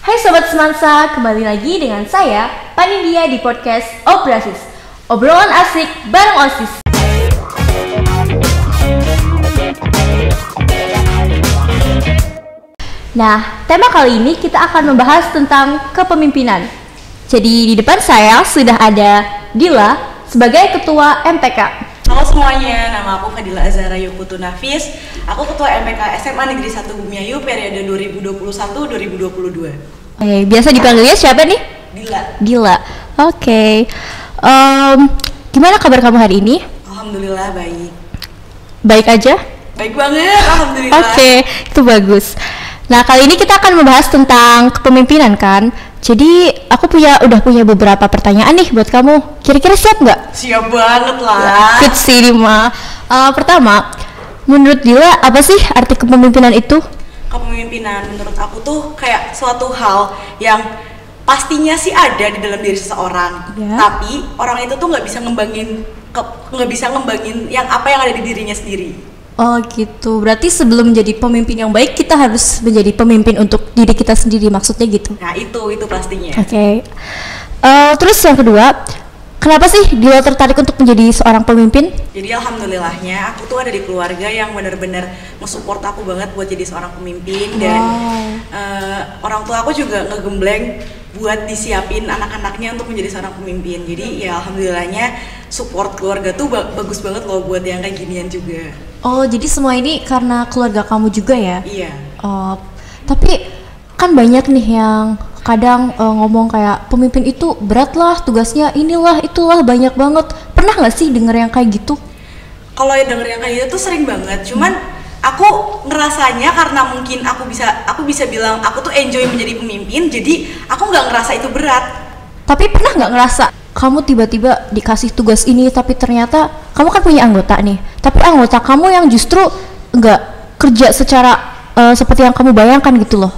Hai Sobat Semansa, kembali lagi dengan saya, Panidia di podcast Obrasis. Obrolan asik bareng OSIS. Nah, tema kali ini kita akan membahas tentang kepemimpinan. Jadi di depan saya sudah ada Dila sebagai Ketua MTK. Halo semuanya, nama aku Fadila Azhara Yoputu Nafis. Aku Ketua MPK SMA Negeri 1 Bumiayu periode 2021-2022. Biasa dipanggilnya siapa nih? Dila. Oke. Gimana kabar kamu hari ini? Alhamdulillah baik. Baik aja? Baik banget, alhamdulillah. Oke, itu bagus. Nah, kali ini kita akan membahas tentang kepemimpinan kan. Jadi, aku udah punya beberapa pertanyaan nih buat kamu. Kira-kira siap nggak? Siap banget lah. Good sih, Dima. Pertama, menurut Dila apa sih arti kepemimpinan itu? Kepemimpinan menurut aku tuh kayak suatu hal yang pastinya sih ada di dalam diri seseorang. Ya. Tapi orang itu tuh nggak bisa ngembangin yang apa yang ada di dirinya sendiri. Oh gitu, berarti sebelum menjadi pemimpin yang baik kita harus menjadi pemimpin untuk diri kita sendiri, maksudnya gitu? Nah itu pastinya. Oke. Terus yang kedua, kenapa sih Dila tertarik untuk menjadi seorang pemimpin? Jadi alhamdulillahnya aku tuh ada di keluarga yang benar-benar nge-support aku banget buat jadi seorang pemimpin. Dan orang tua aku juga ngegembleng buat disiapin anak-anaknya untuk menjadi seorang pemimpin. Jadi ya alhamdulillahnya support keluarga tuh bagus banget loh buat yang kayak ginian juga. Oh, jadi semua ini karena keluarga kamu juga ya? Iya. Tapi kan banyak nih yang kadang ngomong kayak pemimpin itu berat lah, tugasnya inilah, itulah, banyak banget. Pernah nggak sih denger yang kayak gitu? Kalau yang denger yang kayak gitu tuh sering banget. Cuman aku ngerasanya karena mungkin aku bisa bilang aku tuh enjoy menjadi pemimpin, jadi aku nggak ngerasa itu berat. Tapi pernah nggak ngerasa kamu tiba-tiba dikasih tugas ini tapi ternyata kamu kan punya anggota nih, tapi anggota kamu yang justru nggak kerja secara seperti yang kamu bayangkan gitu loh?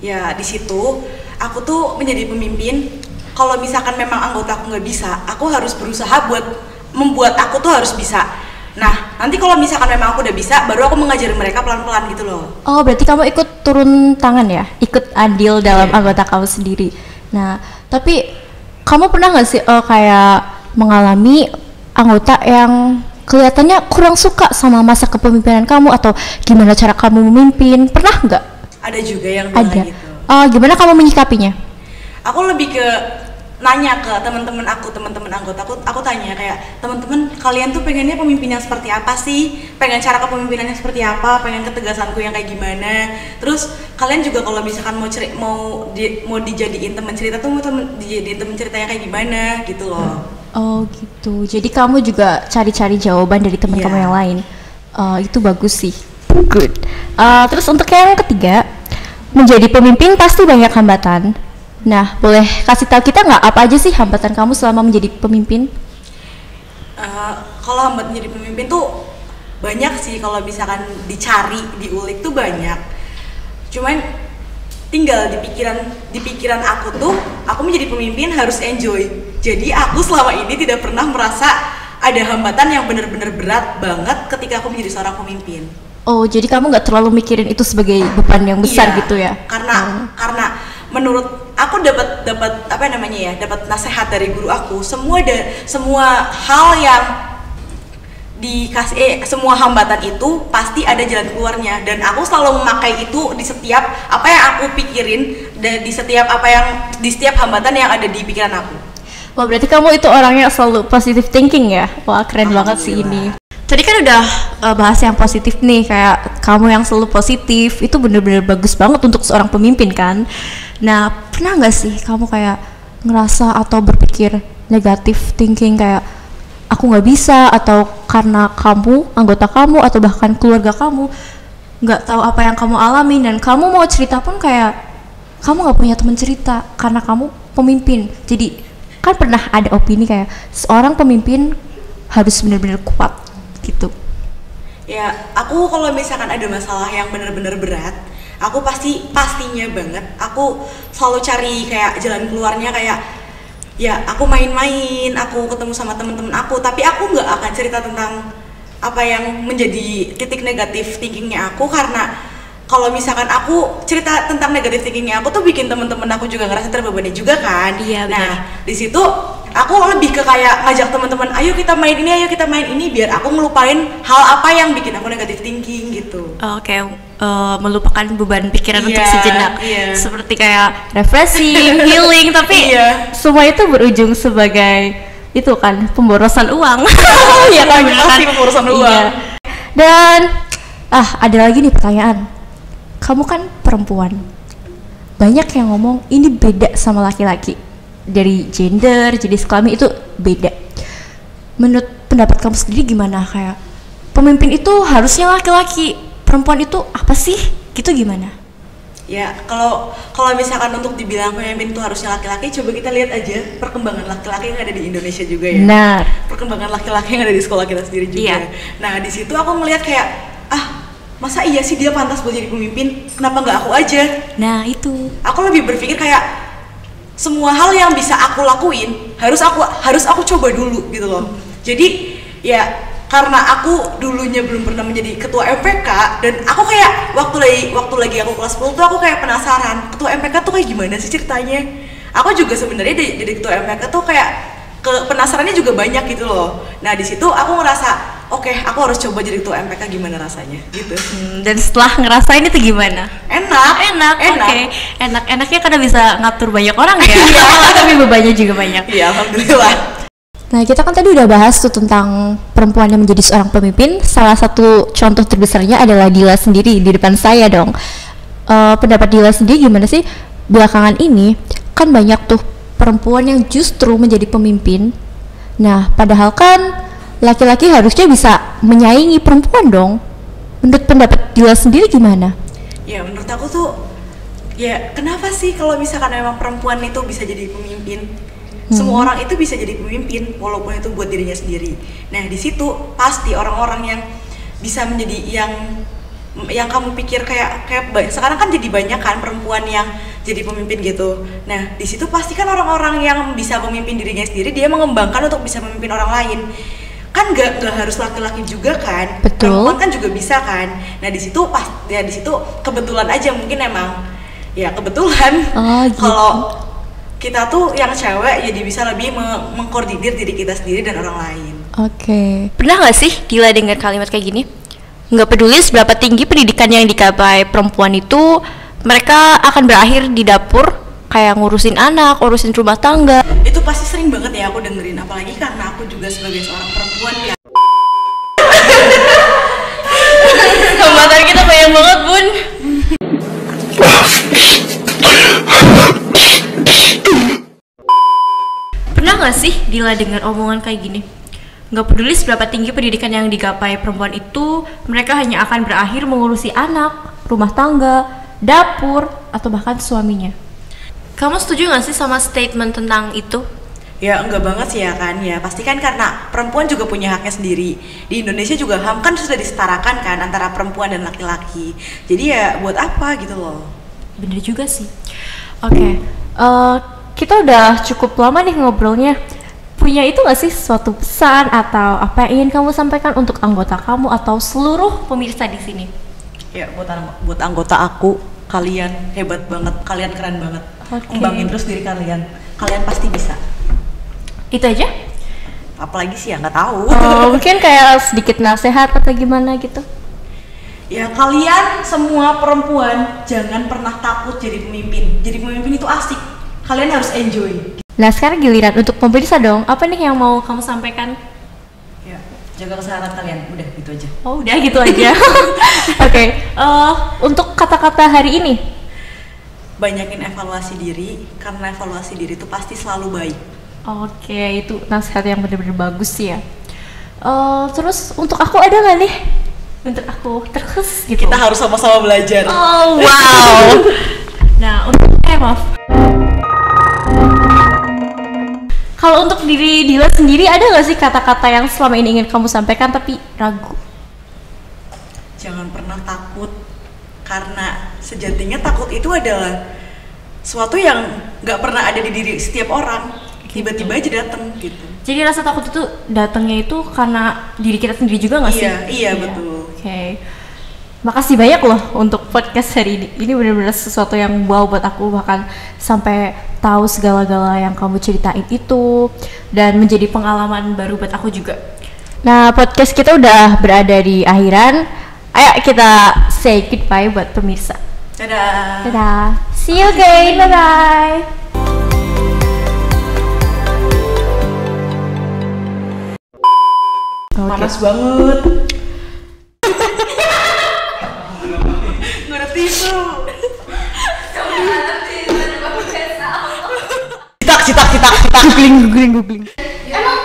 Ya di situ aku tuh menjadi pemimpin. Kalau misalkan memang anggota aku nggak bisa, aku harus berusaha buat membuat aku tuh harus bisa. Nah nanti kalau misalkan memang aku udah bisa, baru aku mengajari mereka pelan-pelan gitu loh. Oh, berarti kamu ikut turun tangan ya, ikut andil dalam anggota kamu sendiri. Nah tapi kamu pernah nggak sih kayak mengalami anggota yang kelihatannya kurang suka sama masa kepemimpinan kamu atau gimana cara kamu memimpin? Pernah nggak? Ada juga yang bilang Ada. gitu. Gimana kamu menyikapinya? Aku lebih ke nanya ke teman-teman anggota aku tanya kayak teman-teman kalian tuh pengennya pemimpin yang seperti apa sih, pengen cara kepemimpinannya seperti apa, pengen ketegasanku yang kayak gimana. Terus kalian juga kalau misalkan mau dijadiin teman cerita tuh mau dijadiin teman cerita yang kayak gimana gitu loh. Oh gitu, jadi kamu juga cari-cari jawaban dari teman kamu yang lain. Itu bagus sih. Good. Terus untuk yang ketiga, menjadi pemimpin pasti banyak hambatan. Nah, boleh kasih tahu kita nggak apa aja sih hambatan kamu selama menjadi pemimpin? Kalau hambatan menjadi pemimpin tuh banyak sih, kalau misalkan dicari, diulik tuh banyak. Cuman tinggal di pikiran aku tuh, aku menjadi pemimpin harus enjoy. Jadi aku selama ini tidak pernah merasa ada hambatan yang benar-benar berat banget ketika aku menjadi seorang pemimpin. Oh, jadi kamu nggak terlalu mikirin itu sebagai beban yang besar gitu ya? Karena menurut aku dapat dapat nasihat dari guru aku, semua hal yang dikasih semua hambatan itu pasti ada jalan keluarnya, dan aku selalu memakai itu di setiap apa yang aku pikirin dan di setiap hambatan yang ada di pikiran aku. Wah, berarti kamu itu orangnya selalu positive thinking ya? Wah, keren banget sih ini. Tadi kan udah bahas yang positif nih, kayak kamu yang selalu positif, itu bener-bener bagus banget untuk seorang pemimpin kan. Nah, pernah nggak sih kamu kayak ngerasa atau berpikir negatif thinking kayak aku nggak bisa, atau karena kamu, anggota kamu, atau bahkan keluarga kamu nggak tahu apa yang kamu alami, dan kamu mau cerita pun kayak kamu nggak punya teman cerita karena kamu pemimpin. Jadi kan pernah ada opini kayak seorang pemimpin harus benar-benar kuat gitu. Ya, aku kalau misalkan ada masalah yang benar-benar berat, aku pastinya banget aku selalu cari kayak jalan keluarnya, kayak ya aku main-main, aku ketemu sama teman-teman aku, tapi aku nggak akan cerita tentang apa yang menjadi titik negatif thinkingnya aku, karena kalau misalkan aku cerita tentang negative thinkingnya aku tuh bikin temen-temen aku juga ngerasa terbebani juga kan. Iya, nah di situ aku lebih ke kayak ngajak teman-teman, ayo kita main ini biar aku ngelupain hal apa yang bikin aku negative thinking gitu. Oke, melupakan beban pikiran untuk Iya, sejenak. iya. Seperti kayak refreshing, healing, tapi Iya. semua itu berujung sebagai itu kan pemborosan uang. Iya kan, bener pasti pemborosan uang. Iya. Dan ada lagi nih pertanyaan. Kamu kan perempuan. Banyak yang ngomong ini beda sama laki-laki. Dari gender, jenis kelamin itu beda. Menurut pendapat kamu sendiri gimana? Kayak pemimpin itu harusnya laki-laki, perempuan itu apa sih? Gitu gimana? Ya, kalau misalkan untuk dibilang pemimpin itu harusnya laki-laki, coba kita lihat aja perkembangan laki-laki yang ada di Indonesia juga ya. Nah, Perkembangan laki-laki yang ada di sekolah kita sendiri juga. Iya. Nah, di situ aku melihat kayak, masa iya sih dia pantas buat jadi pemimpin? Kenapa nggak aku aja? nah itu. Aku lebih berpikir kayak semua hal yang bisa aku lakuin harus aku coba dulu gitu loh. Jadi ya karena aku dulunya belum pernah menjadi ketua MPK dan aku kayak waktu lagi aku kelas 10 tuh aku kayak penasaran ketua MPK tuh kayak gimana sih ceritanya. Aku juga sebenarnya jadi ketua MPK tuh kayak penasarannya juga banyak gitu loh. Nah di situ aku ngerasa oke, aku harus coba jadi ketua MPK gimana rasanya gitu. Dan setelah ngerasain itu gimana? Enak. Oke. Enak-enaknya karena bisa ngatur banyak orang ya. Tapi bebannya juga banyak. Iya, alhamdulillah. Nah, kita kan tadi udah bahas tuh tentang perempuan yang menjadi seorang pemimpin. Salah satu contoh terbesarnya adalah Dila sendiri di depan saya dong. Pendapat Dila sendiri gimana sih? Belakangan ini kan banyak tuh perempuan yang justru menjadi pemimpin. Nah, padahal kan laki-laki harusnya bisa menyaingi perempuan dong. Menurut pendapat Dila sendiri gimana? Ya menurut aku tuh ya kenapa sih kalau misalkan memang perempuan itu bisa jadi pemimpin, semua orang itu bisa jadi pemimpin walaupun itu buat dirinya sendiri. Nah di situ pasti orang-orang yang bisa menjadi yang kamu pikir kayak sekarang kan jadi banyak kan perempuan yang jadi pemimpin gitu. Nah di situ pasti kan orang-orang yang bisa memimpin dirinya sendiri dia mengembangkan untuk bisa memimpin orang lain. Kan nggak harus laki-laki juga kan. Betul. Perempuan kan juga bisa kan. Nah di situ kebetulan aja mungkin emang ya kebetulan Gitu. kalau kita tuh yang cewek jadi bisa lebih mengkoordinir diri kita sendiri dan orang lain. Oke. Pernah nggak sih Dila dengar kalimat kayak gini? Nggak peduli seberapa tinggi pendidikan yang dicapai perempuan itu, mereka akan berakhir di dapur kayak ngurusin anak, urusin rumah tangga. Itu pasti sering banget ya aku dengerin, apalagi karena aku juga sebagai seorang perempuan ya. Hambatan kita banyak banget, Bun. Pernah nggak sih Dila dengar omongan kayak gini? Nggak peduli seberapa tinggi pendidikan yang digapai perempuan itu, mereka hanya akan berakhir mengurusi anak, rumah tangga, dapur, atau bahkan suaminya. Kamu setuju nggak sih sama statement tentang itu? Ya enggak banget sih ya kan, ya pasti kan karena perempuan juga punya haknya sendiri. Di Indonesia juga HAM kan sudah disetarakan kan antara perempuan dan laki-laki. Jadi ya buat apa gitu loh. Bener juga sih. Oke, kita udah cukup lama nih ngobrolnya. Punya itu gak sih suatu pesan atau apa yang ingin kamu sampaikan untuk anggota kamu atau seluruh pemirsa di sini? Ya buat anggota aku, kalian hebat banget, kalian keren banget. Kembangin terus diri kalian pasti bisa. Itu aja? Apalagi sih ya nggak tahu. Mungkin kayak sedikit nasihat atau gimana gitu? Ya kalian semua perempuan jangan pernah takut jadi pemimpin. Jadi pemimpin itu asik. Kalian harus enjoy. Nah sekarang giliran untuk pemirsa dong. Apa nih yang mau kamu sampaikan? Ya jaga kesehatan kalian. Udah gitu aja. Oh udah gitu aja. Oke. Untuk kata-kata hari ini, banyakin evaluasi diri karena evaluasi diri itu pasti selalu baik. Oke, itu nasihat yang benar-benar bagus sih ya. Terus untuk aku ada nggak nih? Untuk aku terus gitu. Kita harus sama-sama belajar. Oh wow. Nah untuk maaf. Kalau untuk diri Dila sendiri ada nggak sih kata-kata yang selama ini ingin kamu sampaikan tapi ragu? Jangan pernah takut karena sejatinya takut itu adalah suatu yang nggak pernah ada di diri setiap orang. Tiba-tiba aja datang gitu. Jadi rasa takut itu datangnya itu karena diri kita sendiri juga nggak sih? Iya betul. Oke. Makasih banyak loh untuk podcast hari ini. Ini benar-benar sesuatu yang wow buat aku, bahkan sampai tahu segala-gala yang kamu ceritain itu dan menjadi pengalaman baru buat aku juga. Nah, podcast kita udah berada di akhiran. Ayo kita say goodbye buat pemirsa. Dadah. Dadah. See you again. Bye bye. Panas banget. Gue ada tisu. Citak. Googling. Emang